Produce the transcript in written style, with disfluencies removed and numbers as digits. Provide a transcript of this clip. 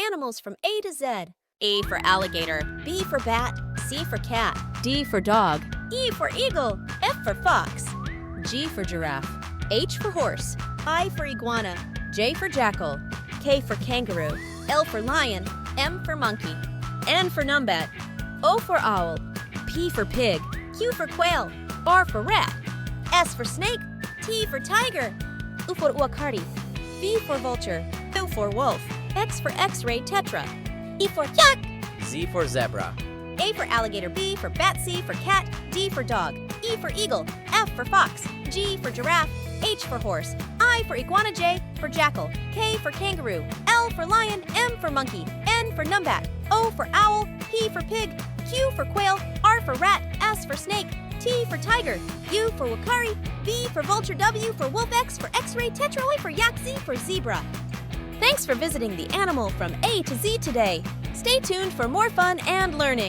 animals from A to Z. A for alligator, B for bat, C for cat, D for dog, E for eagle, F for fox, G for giraffe, H for horse, I for iguana, J for jackal, K for kangaroo, L for lion, M for monkey, N for numbat, O for owl, P for pig, Q for quail, R for rat, S for snake, T for tiger, U for uacardi, V for vulture, U for wolf, X for x-ray tetra, E for yak, Z for zebra. A for alligator, B for bat, C for cat, D for dog, E for eagle, F for fox, G for giraffe, H for horse, I for iguana, J for jackal, K for kangaroo, L for lion, M for monkey, N for numbat, O for owl, P for pig, Q for quail, R for rat, S for snake, T for tiger, U for wakari, V for vulture, W for wolf, X for x-ray tetra, Y for yak, Z for zebra. Thanks for visiting the animal from A to Z today. Stay tuned for more fun and learning.